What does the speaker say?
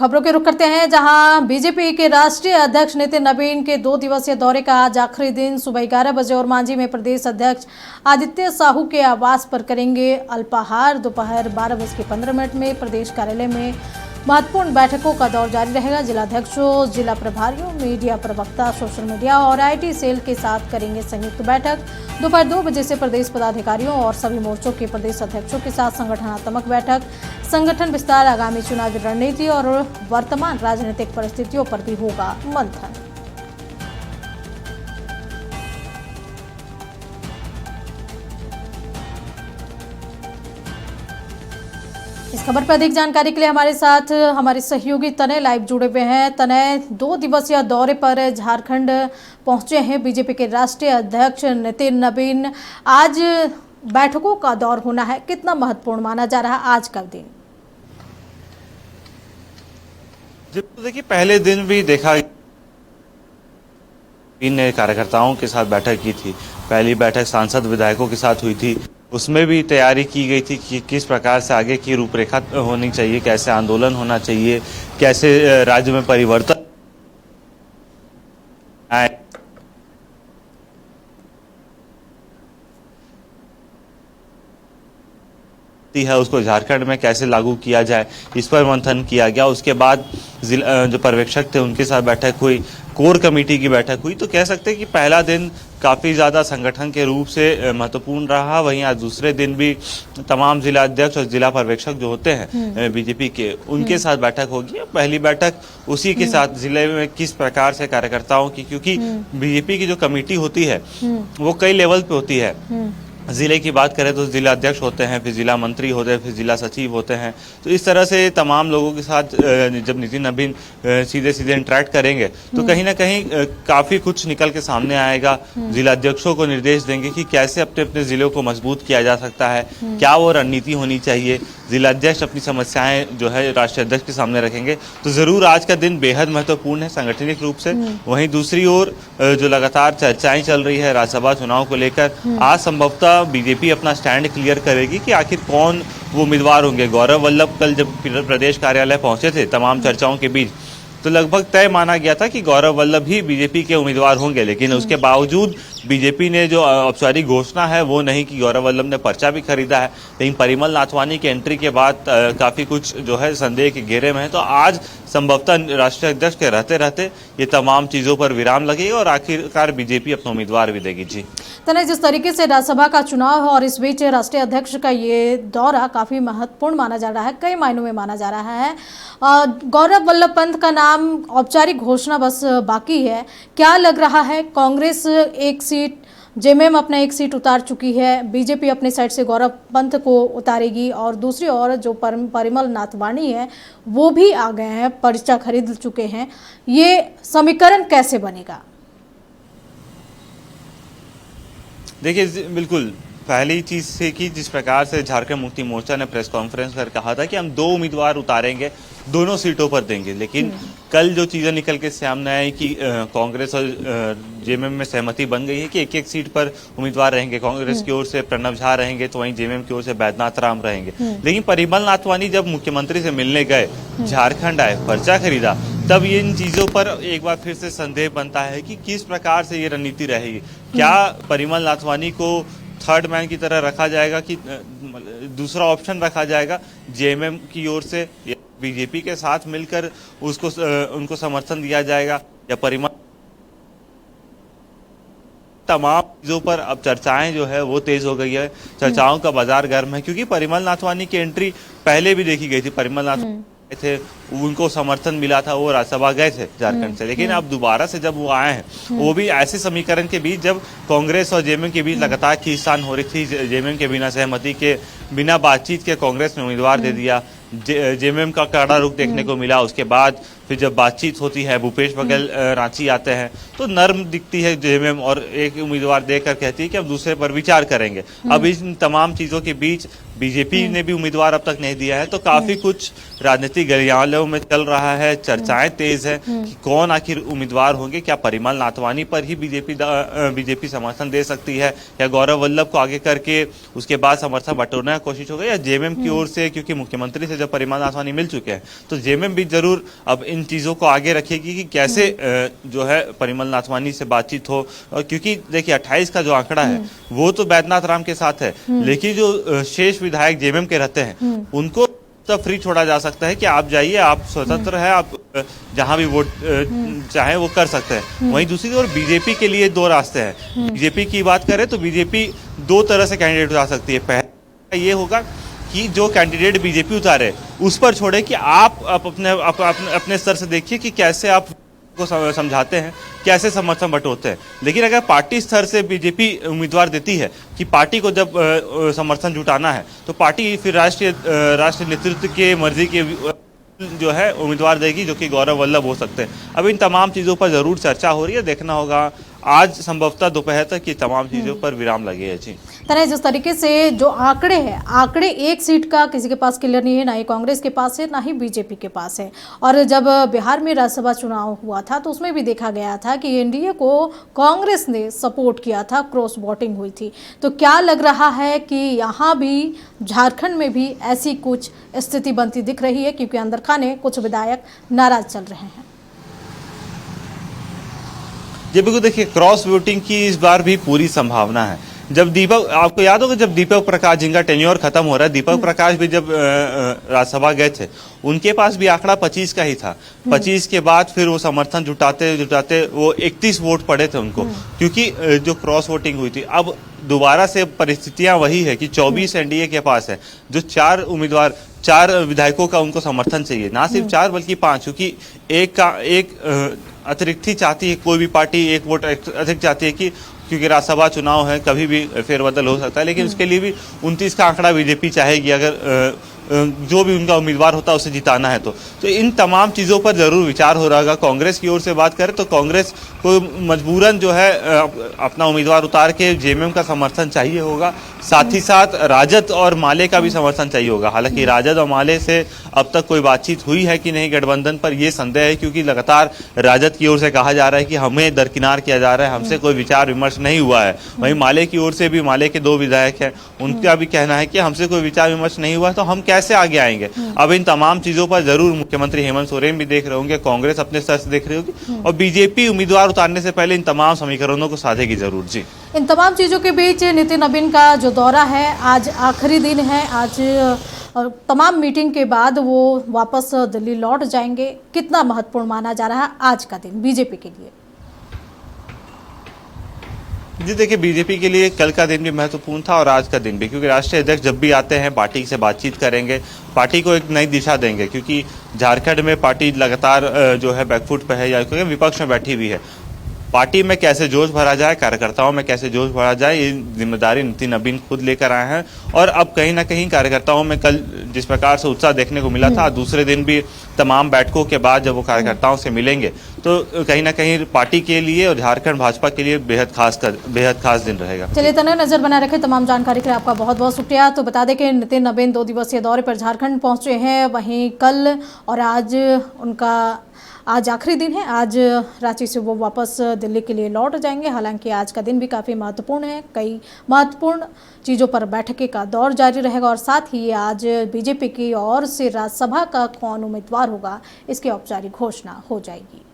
खबरों के रुख करते हैं, जहां बीजेपी के राष्ट्रीय अध्यक्ष नितिन नवीन के 2 दिवसीय दौरे का आज आखिरी दिन सुबह 11 बजे और मांझी में प्रदेश अध्यक्ष आदित्य साहू के आवास पर करेंगे अल्पाहार। दोपहर 12:15 में प्रदेश कार्यालय में महत्वपूर्ण बैठकों का दौर जारी रहेगा। जिलाध्यक्षों, जिला प्रभारियों, मीडिया प्रवक्ता, सोशल मीडिया और आईटी सेल के साथ करेंगे संयुक्त बैठक। दोपहर 2 बजे से प्रदेश पदाधिकारियों और सभी मोर्चों के प्रदेश अध्यक्षों के साथ संगठनात्मक बैठक, संगठन विस्तार, आगामी चुनावी रणनीति और वर्तमान राजनीतिक परिस्थितियों पर भी होगा मंथन। इस खबर पर अधिक जानकारी के लिए हमारे साथ हमारे सहयोगी तनय लाइव जुड़े हुए हैं। तनय, 2 दिवसीय दौरे पर झारखंड पहुंचे हैं बीजेपी के राष्ट्रीय अध्यक्ष नितिन नवीन। आज बैठकों का दौर होना है, कितना महत्वपूर्ण माना जा रहा है आज का दिन? देखिए, पहले दिन भी देखा इन कार्यकर्ताओं के साथ बैठक की थी। पहली बैठक सांसद विधायकों के साथ हुई थी, उसमें भी तैयारी की गई थी कि किस प्रकार से आगे की रूपरेखा होनी चाहिए, कैसे आंदोलन होना चाहिए, कैसे राज्य में परिवर्तन आए। है उसको झारखंड में कैसे लागू किया जाए, इस पर मंथन किया गया। उसके बाद जो पर्यवेक्षक थे उनके साथ बैठक हुई, कोर कमेटी की बैठक हुई। तो कह सकते हैं कि पहला दिन काफ़ी ज़्यादा संगठन के रूप से महत्वपूर्ण रहा। वहीं आज दूसरे दिन भी तमाम जिला अध्यक्ष और जिला पर्यवेक्षक जो होते हैं बीजेपी के, उनके साथ बैठक होगी। पहली बैठक उसी के साथ जिले में किस प्रकार से कार्यकर्ताओं की, क्योंकि बीजेपी की जो कमेटी होती है वो कई लेवल पे होती है। जिले की बात करें तो जिला अध्यक्ष होते हैं, फिर जिला मंत्री होते हैं, फिर जिला सचिव होते हैं। तो इस तरह से तमाम लोगों के साथ जब नितिन नवीन सीधे सीधे इंटरेक्ट करेंगे तो कहीं ना कहीं काफी कुछ निकल के सामने आएगा। जिला अध्यक्षों को निर्देश देंगे कि कैसे अपने अपने जिलों को मजबूत किया जा सकता है, क्या वो रणनीति होनी चाहिए। जिला अध्यक्ष अपनी समस्याएं जो है राष्ट्रीय अध्यक्ष के सामने रखेंगे। तो जरूर आज का दिन बेहद महत्वपूर्ण है सांगठनिक रूप से। वहीं दूसरी ओर जो लगातार चर्चाएं चल रही है राज्यसभा चुनाव को लेकर, आज संभवतः बीजेपी अपना स्टैंड क्लियर करेगी कि आखिर कौन वो उम्मीदवार होंगे। गौरव वल्लभ कल जब प्रदेश कार्यालय पहुंचे थे तमाम चर्चाओं के बीच, तो लगभग तय माना गया था कि गौरव वल्लभ ही बीजेपी के उम्मीदवार होंगे। लेकिन उसके बावजूद बीजेपी ने जो औपचारिक घोषणा है वो नहीं कि गौरव वल्लभ ने पर्चा भी खरीदा है। लेकिन परिमल नाथवानी की एंट्री के बाद काफी कुछ जो है संदेह के घेरे में है। तो आज संभवतः राष्ट्रीय अध्यक्ष के रहते रहते ये तमाम चीजों पर विराम लगेगा और आखिरकार बीजेपी अपना उम्मीदवार भी देगी। जी तने, जिस तरीके से राज्यसभा का चुनाव है और इस बीच राष्ट्रीय अध्यक्ष का ये दौरा काफी महत्वपूर्ण माना जा रहा है, कई मायनों में माना जा रहा है। गौरव वल्लभ पंत का नाम औपचारिक घोषणा बस बाकी है। क्या लग रहा है, कांग्रेस एक सीट, जेएमएम अपना एक सीट उतार चुकी है, बीजेपी अपनी साइड से गौरव पंत को उतारेगी और दूसरी ओर जो परिमल नाथवानी है वो भी आ गए हैं, पर्चा खरीद चुके हैं। ये समीकरण कैसे बनेगा? देखिए, बिल्कुल पहली चीज से कि जिस प्रकार से झारखंड मुक्ति मोर्चा ने प्रेस कॉन्फ्रेंस कर कहा था कि हम 2 उम्मीदवार उतारेंगे, दोनों सीटों पर देंगे। लेकिन कल जो चीजें निकल के सामने आई कि कांग्रेस और जेएमएम में सहमति बन गई है कि एक एक सीट पर उम्मीदवार रहेंगे। कांग्रेस की ओर से प्रणव झा रहेंगे तो वहीं जेएमएम की ओर से बैद्यनाथ राम रहेंगे। लेकिन परिमल नाथवानी जब मुख्यमंत्री से मिलने गए, झारखंड आए, पर्चा खरीदा, तब इन चीजों पर एक बार फिर से संदेह बनता है कि किस प्रकार से ये रणनीति रहेगी। क्या परिमल नाथवानी को थर्ड मैन की तरह रखा जाएगा कि दूसरा ऑप्शन रखा जाएगा जेएमएम की ओर से, या बीजेपी के साथ मिलकर उनको समर्थन दिया जाएगा, या परिमल? तमाम चीजों पर अब चर्चाएं जो है वो तेज हो गई है, चर्चाओं का बाजार गर्म है। क्योंकि परिमल नाथवानी की एंट्री पहले भी देखी गई थी। परिमल नाथवानी थे, उनको समर्थन मिला था, वो राज्यसभा गए थे झारखंड से। लेकिन अब दोबारा से जब वो आए हैं, वो भी ऐसे समीकरण के बीच जब कांग्रेस और जेएमएम के बीच लगातार खींचतान हो रही थी, जेएमएम के बिना सहमति के, बिना बातचीत के कांग्रेस ने उम्मीदवार दे दिया। जेएमएम का कड़ा रुख देखने को मिला। उसके बाद फिर जब बातचीत होती है, भूपेश बघेल रांची आते हैं तो नर्म दिखती है जेएमएम और एक उम्मीदवार देकर कहती है कि अब दूसरे पर विचार करेंगे। अब इन तमाम चीजों के बीच बीजेपी ने भी उम्मीदवार अब तक नहीं दिया है। तो काफी कुछ राजनीतिक गलियारों में चल रहा है, चर्चाएं तेज है कि कौन आखिर उम्मीदवार होंगे। क्या परिमल नाथवानी पर ही बीजेपी समर्थन दे सकती है, या गौरव वल्लभ को आगे करके उसके बाद समर्थन बटोरने की कोशिश होगी, या जेएमएम की ओर से, क्योंकि मुख्यमंत्री से जब परिमल नाथवानी मिल चुके हैं तो जेएमएम भी जरूर अब इन चीजों को आगे रखेगी कि कैसे जो है परिमल नाथवानी से बातचीत हो। और क्योंकि देखिए 28 का जो आंकड़ा है वो तो बैद्यनाथ राम के साथ है, लेकिन जो शेष विधायक जेएमएम के रहते हैं उनको तब फ्री छोड़ा जा सकता है कि आप जाइए, आप स्वतंत्र है, आप जहां भी वोट चाहे वो कर सकते हैं। वहीं दूसरी ओर बीजेपी के लिए दो रास्ते हैं। बीजेपी की बात करें तो बीजेपी दो तरह से कैंडिडेट उतार सकती है। पहला ये होगा कि जो कैंडिडेट बीजेपी उतारे उस पर छोड़े कि आप अपने स्तर से देखिए कि कैसे आप को समझाते हैं, कैसे समर्थन बटोरते हैं। लेकिन अगर पार्टी स्तर से बीजेपी उम्मीदवार देती है कि पार्टी को जब समर्थन जुटाना है तो पार्टी फिर राष्ट्रीय नेतृत्व के मर्जी के जो है उम्मीदवार देगी, जो कि गौरव वल्लभ हो सकते हैं। अब इन तमाम चीजों पर जरूर चर्चा हो रही है, देखना होगा आज संभवतः दोपहर तक ये तमाम चीजों पर विराम लगे है। जी तरह जिस तरीके से जो आंकड़े हैं, आंकड़े एक सीट का किसी के पास क्लियर नहीं है, ना ही कांग्रेस के पास है, ना ही बीजेपी के पास है। और जब बिहार में राज्यसभा चुनाव हुआ था तो उसमें भी देखा गया था कि एनडीए को कांग्रेस ने सपोर्ट किया था, क्रॉस वोटिंग हुई थी। तो क्या लग रहा है कि यहाँ भी झारखंड में भी ऐसी कुछ स्थिति बनती दिख रही है, क्योंकि अंदर खाने कुछ विधायक नाराज चल रहे हैं। जी बिल्कुल, देखिए क्रॉस वोटिंग की इस बार भी पूरी संभावना है। जब आपको याद होगा जब दीपक प्रकाश जिनका टेन्योर खत्म हो रहा है, दीपक प्रकाश भी जब राज्यसभा गए थे उनके पास भी आंकड़ा 25 का ही था। 25 के बाद फिर वो समर्थन जुटाते वो 31 वोट पड़े थे उनको, क्योंकि जो क्रॉस वोटिंग हुई थी। अब दोबारा से परिस्थितियां वही है कि 24 एनडीए के पास है, जो 4 विधायकों का उनको समर्थन चाहिए, ना सिर्फ 4 बल्कि 5, क्योंकि एक अतिरिक्त ही चाहती है, कोई भी पार्टी एक वोट अतिरिक्त चाहती है कि क्योंकि राज्यसभा चुनाव है, कभी भी फेरबदल हो सकता है। लेकिन उसके लिए भी 29 का आंकड़ा बीजेपी चाहेगी, अगर जो भी उनका उम्मीदवार होता है उसे जिताना है तो इन तमाम चीज़ों पर जरूर विचार हो रहा होगा। कांग्रेस की ओर से बात करें तो कांग्रेस को मजबूरन जो है अपना उम्मीदवार उतार के जेएमएम का समर्थन चाहिए होगा, साथ ही साथ राजद और माले का भी समर्थन चाहिए होगा। हालांकि राजद और माले से अब तक कोई बातचीत हुई है कि नहीं गठबंधन पर, यह संदेह है, क्योंकि लगातार राजद की ओर से कहा जा रहा है कि हमें दरकिनार किया जा रहा है, हमसे कोई विचार विमर्श नहीं हुआ है। वहीं माले की ओर से भी, माले के 2 विधायक हैं, उनका भी कहना है कि हमसे कोई विचार विमर्श नहीं हुआ तो हम कैसे आगे आएंगे। अब इन तमाम चीजों पर जरूर मुख्यमंत्री हेमंत सोरेन भी देख रहे होंगे, कांग्रेस अपने स्तर से देख रही होगी, और बीजेपी उम्मीदवार उतारने से पहले इन तमाम समीकरणों को साधेगी जरूर। जी इन तमाम चीजों के बीच नितिन नबीन का जो दौरा है, आज आखिरी दिन है, आज तमाम मीटिंग के बाद वो वापस दिल्ली लौट जाएंगे। कितना महत्वपूर्ण माना जा रहा है आज का दिन बीजेपी के लिए? जी देखिए, बीजेपी के लिए कल का दिन भी महत्वपूर्ण था और आज का दिन भी, क्योंकि राष्ट्रीय अध्यक्ष जब भी आते हैं पार्टी से बातचीत करेंगे, पार्टी को एक नई दिशा देंगे, क्योंकि झारखंड में पार्टी लगातार जो है बैकफुट पे है, या क्योंकि विपक्ष में बैठी हुई है। पार्टी में कैसे जोश भरा जाए, कार्यकर्ताओं में कैसे जोश भरा जाए, ये जिम्मेदारी नितिन नबीन खुद लेकर आए हैं। और अब कहीं ना कहीं कार्यकर्ताओं में कल जिस प्रकार से उत्साह देखने को मिला था, दूसरे दिन भी तमाम बैठकों के बाद जब वो कार्यकर्ताओं से मिलेंगे तो कहीं ना कहीं पार्टी के लिए और झारखंड भाजपा के लिए बेहद खास दिन रहेगा। चलिए तने नजर बनाए रखे। तमाम जानकारी के लिए आपका बहुत बहुत शुक्रिया। तो बता दें कि नितिन नबीन 2 दिवसीय दौरे पर झारखंड पहुंचे हैं। वहीं कल और आज आखिरी दिन है, आज रांची से वो वापस दिल्ली के लिए लौट जाएंगे। हालांकि आज का दिन भी काफ़ी महत्वपूर्ण है, कई महत्वपूर्ण चीज़ों पर बैठक का दौर जारी रहेगा, और साथ ही आज बीजेपी की ओर से राज्यसभा का कौन उम्मीदवार होगा इसकी औपचारिक घोषणा हो जाएगी।